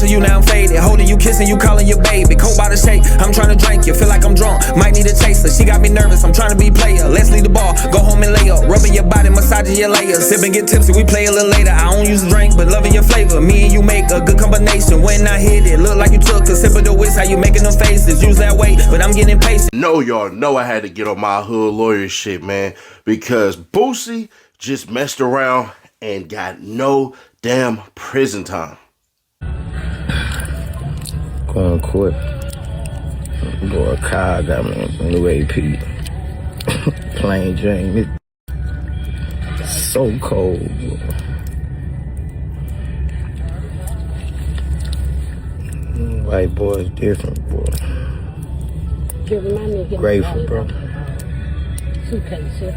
missing you, now I'm faded. Holding you, kissing you, calling you baby. Cold by the shake, I'm trying to drink you. Feel like I'm drunk, might need a chaser. She got me nervous, I'm trying to be player. Let's leave the bar, go home and lay up. Rubbing your body, massaging your layers. Sip and get tipsy, we play a little later. I don't use a drink, but loving your flavor. Me and you make a good combination. When I hit it, look like you took a sip of the whisk. How you making them faces? Use that weight, but I'm getting impatient. No, y'all know I had to get on my hood lawyer shit, man, because Boosie just messed around and got no damn prison time. Going court. Boy, Kyle got me in the AP. Plain Jane. It's so cold, bro. White boy's different, boy. Grateful, bro. Suitcase, yeah.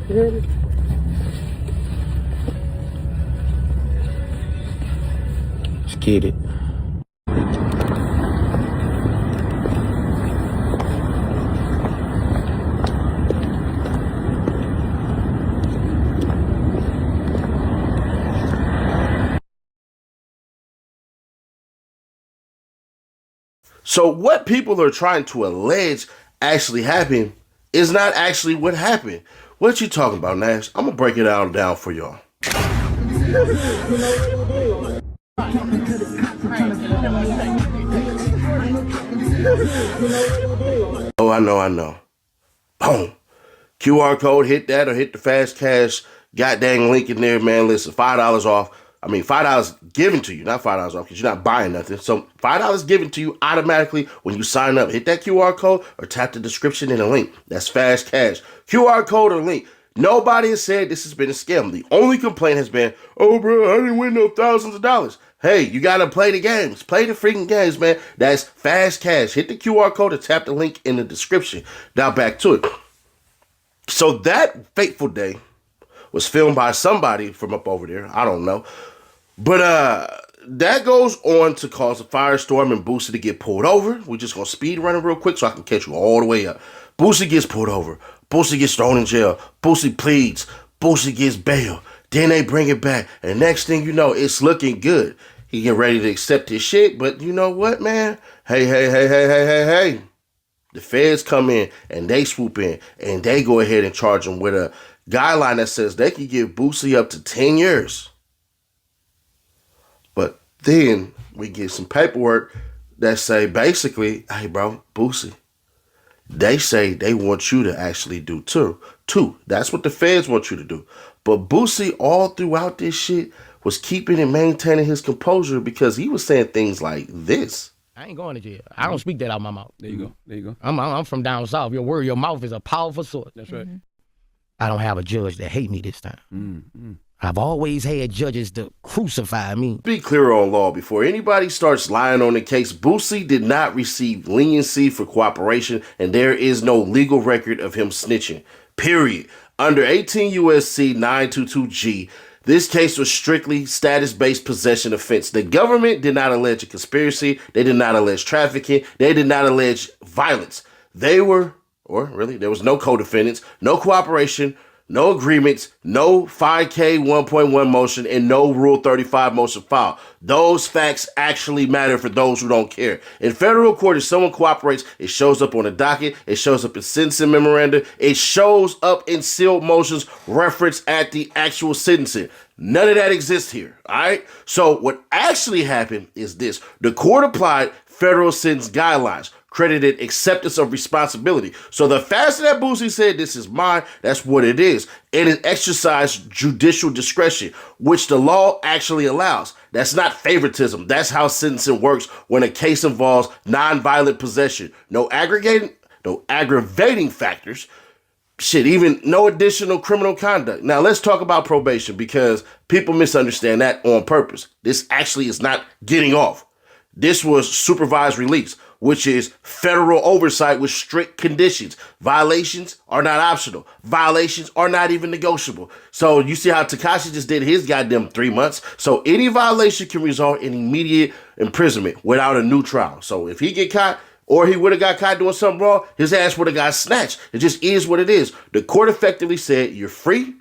You heard me? Let's get it. So what people are trying to allege actually happened is not actually what happened. What you talking about, Nash? I'm gonna break it down for y'all. Oh, I know. Boom. QR code, hit that or hit the fast cash goddamn link in there, man. Listen, $5 off. I mean, $5 given to you, not $5 off, because you're not buying nothing. So $5 given to you automatically when you sign up. Hit that QR code or tap the description in the link. That's fast cash. QR code or link. Nobody has said this has been a scam. The only complaint has been, oh, bro, I didn't win no thousands of dollars. Hey, you got to play the games. Play the freaking games, man. That's fast cash. Hit the QR code or tap the link in the description. Now back to it. So that fateful day was filmed by somebody from up over there. I don't know. But that goes on to cause a firestorm and Boosie to get pulled over. We're just going to speed run it real quick so I can catch you all the way up. Boosie gets pulled over. Boosie gets thrown in jail. Boosie pleads. Boosie gets bail. Then they bring it back. And next thing you know, it's looking good. He get ready to accept his shit. But you know what, man? Hey. The feds come in and they swoop in and they go ahead and charge him with a guideline that says they can give Boosie up to 10 years. But then we get some paperwork that say basically, hey, bro, Boosie, they say they want you to actually do two. That's what the feds want you to do. But Boosie, all throughout this shit, was keeping and maintaining his composure because he was saying things like this. I ain't going to jail. I don't speak that out of my mouth. There you go. I'm from down south. Your word, your mouth is a powerful sword. That's right. I don't have a judge that hate me this time. I've always had judges to crucify me. Be clear on law before anybody starts lying on the case. Boosie did not receive leniency for cooperation, and there is no legal record of him snitching. Period. Under 18 U.S.C. 922G, this case was strictly status-based possession offense. The government did not allege a conspiracy. They did not allege trafficking. They did not allege violence. There was no co-defendants, no cooperation, no agreements, no 5K 1.1 motion, and no Rule 35 motion filed. Those facts actually matter for those who don't care. In federal court, if someone cooperates, it shows up on the docket, it shows up in sentencing memoranda, it shows up in sealed motions referenced at the actual sentencing. None of that exists here, all right? So what actually happened is this. The court applied federal sentence guidelines, credited acceptance of responsibility. So the faster that Boosie said, this is mine, that's what it is. And it exercised judicial discretion, which the law actually allows. That's not favoritism. That's how sentencing works when a case involves nonviolent possession. No aggravating factors. Shit, even no additional criminal conduct. Now let's talk about probation because people misunderstand that on purpose. This actually is not getting off. This was supervised release, which is federal oversight with strict conditions. Violations are not optional. Violations are not even negotiable. So you see how Tekashi just did his goddamn 3 months. So any violation can result in immediate imprisonment without a new trial. So if he get caught or he would have got caught doing something wrong, his ass would have got snatched. It just is what it is. The court effectively said you're free,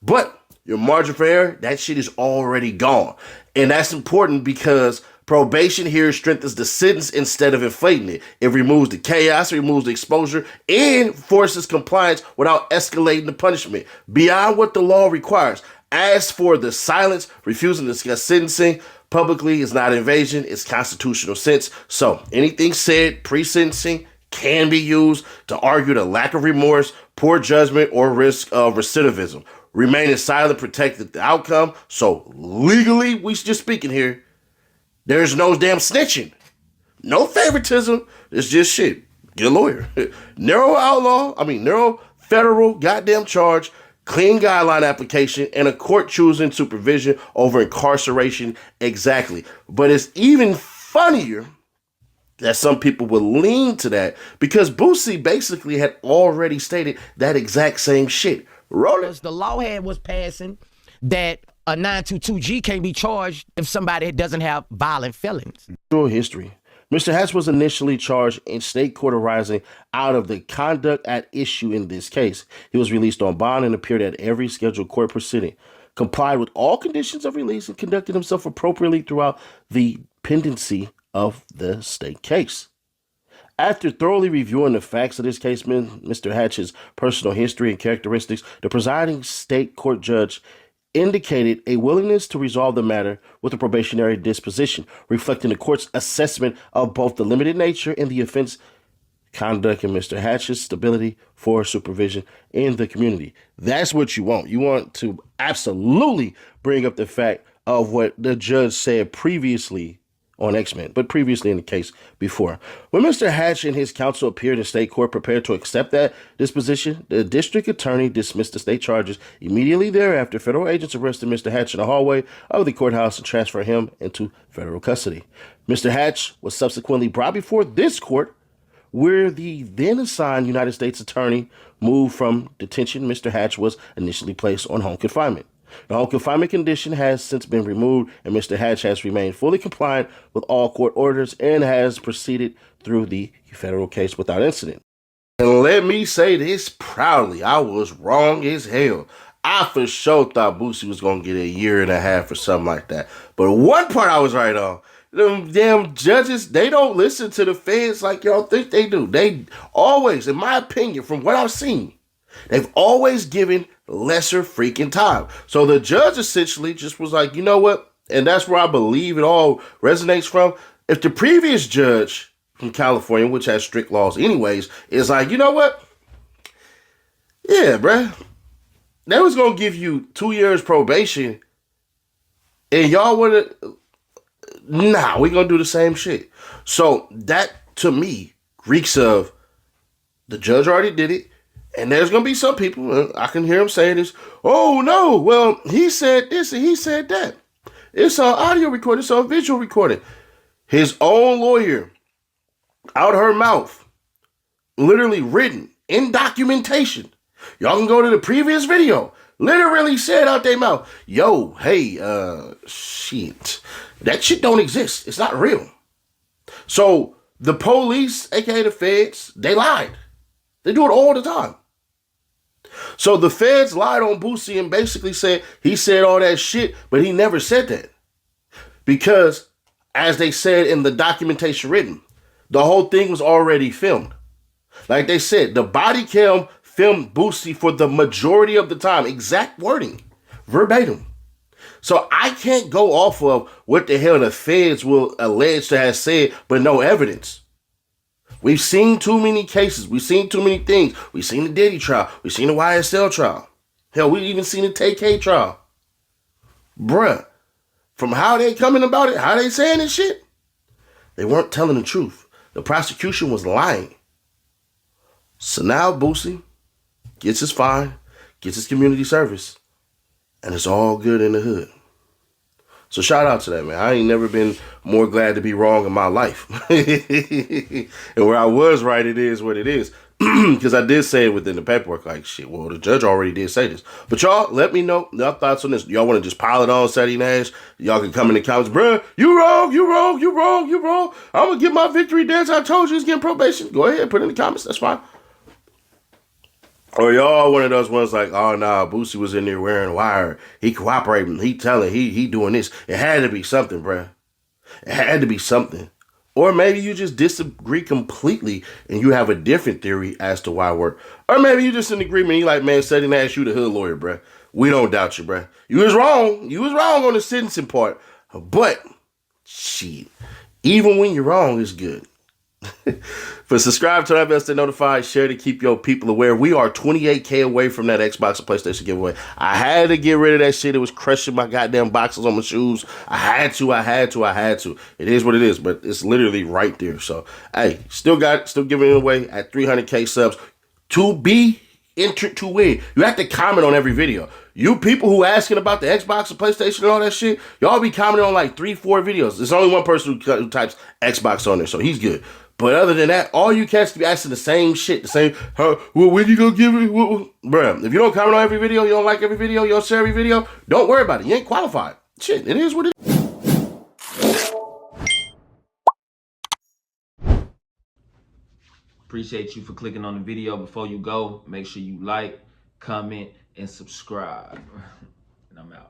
but your margin for error, that shit is already gone. And that's important because probation here strengthens the sentence instead of inflating it. It removes the chaos, removes the exposure, and forces compliance without escalating the punishment beyond what the law requires. As for the silence, refusing to discuss sentencing publicly is not invasion, it's constitutional sense. So anything said pre-sentencing can be used to argue the lack of remorse, poor judgment, or risk of recidivism. Remaining silent protected the outcome. So legally, we just speaking here, there's no damn snitching. No favoritism. It's just shit. Get a lawyer. Narrow federal goddamn charge, clean guideline application, and a court choosing supervision over incarceration. Exactly. But it's even funnier that some people will lean to that because Boosie basically had already stated that exact same shit. Roll it. The law was passing that a 922G can't be charged if somebody doesn't have violent felons. History. Mr. Hatch was initially charged in state court arising out of the conduct at issue in this case. He was released on bond and appeared at every scheduled court proceeding, complied with all conditions of release, and conducted himself appropriately throughout the pendency of the state case. After thoroughly reviewing the facts of this case, Mr. Hatch's personal history and characteristics, the presiding state court judge indicated a willingness to resolve the matter with a probationary disposition, reflecting the court's assessment of both the limited nature and the offense conduct and Mr. Hatch's stability for supervision in the community. That's what you want. You want to absolutely bring up the fact of what the judge said previously on X-Men, but previously in the case before. When Mr. Hatch and his counsel appeared in state court prepared to accept that disposition, the district attorney dismissed the state charges. Immediately thereafter, federal agents arrested Mr. Hatch in the hallway of the courthouse and transferred him into federal custody. Mr. Hatch was subsequently brought before this court, where the then assigned United States attorney moved from detention. Mr. Hatch was initially placed on home confinement. The home confinement condition has since been removed, and Mr. Hatch has remained fully compliant with all court orders and has proceeded through the federal case without incident. And let me say this proudly, I was wrong as hell. I for sure thought Boosie was going to get a year and a half or something like that. But one part I was right on. Them damn judges, they don't listen to the feds like y'all think they do. They always, in my opinion, from what I've seen, they've always given lesser freaking time. So the judge essentially just was like, you know what? And that's where I believe it all resonates from. If the previous judge from California, which has strict laws anyways, is like, you know what? Yeah, bruh. They was going to give you 2 years probation and y'all would have, nah, we going to do the same shit. So that to me reeks of the judge already did it. And there's going to be some people, I can hear them saying this, oh no, well, he said this and he said that. It's on audio recording, it's on visual recording. His own lawyer, out her mouth, literally written in documentation. Y'all can go to the previous video, literally said out their mouth, yo, hey, shit, that shit don't exist. It's not real. So the police, aka the feds, they lied. They do it all the time. So the feds lied on Boosie and basically said he said all that shit, but he never said that. Because, as they said in the documentation written, the whole thing was already filmed. Like they said, the body cam filmed Boosie for the majority of the time. Exact wording. Verbatim. So I can't go off of what the hell the feds will allege to have said, but no evidence. We've seen too many cases. We've seen too many things. We've seen the Diddy trial. We've seen the YSL trial. Hell, we even seen the TK trial. Bruh, from how they coming about it, how they saying this shit, they weren't telling the truth. The prosecution was lying. So now Boosie gets his fine, gets his community service, and it's all good in the hood. So shout out to that, man. I ain't never been more glad to be wrong in my life. And where I was right, it is what it is. Because I did say it within the paperwork, like, shit, well, the judge already did say this. But y'all, let me know your thoughts on this. Y'all want to just pile it on Sadie Nash? Y'all can come in the comments, bruh, you wrong, you wrong, you wrong, you wrong. I'm going to get my victory dance. I told you he's getting probation. Go ahead, put it in the comments. That's fine. Or y'all one of those ones like, oh nah, Boosie was in there wearing a wire. He cooperating. He telling. He doing this. It had to be something, bruh. It had to be something. Or maybe you just disagree completely and you have a different theory as to why it worked. Or maybe you just in agreement. You like, man, Sudden asked you the hood lawyer, bruh. We don't doubt you, bruh. You was wrong. You was wrong on the sentencing part. But, shit, even when you're wrong, it's good. For subscribe to that bell, stay notified, share to keep your people aware. We are 28K away from that Xbox or PlayStation giveaway. I had to get rid of that shit. It was crushing my goddamn boxes on my shoes. I had to. It is what it is, but it's literally right there. So, hey, still giving it away at 300K subs to be entered to win. You have to comment on every video. You people who asking about the Xbox or PlayStation and all that shit, y'all be commenting on like 3-4 videos. There's only one person who types Xbox on there, so he's good. But other than that, all you cats be asking the same shit, the same, well, when you gonna give it? Bruh, if you don't comment on every video, you don't like every video, you don't share every video, don't worry about it. You ain't qualified. Shit, it is what it is. Appreciate you for clicking on the video. Before you go, make sure you like, comment, and subscribe. And I'm out.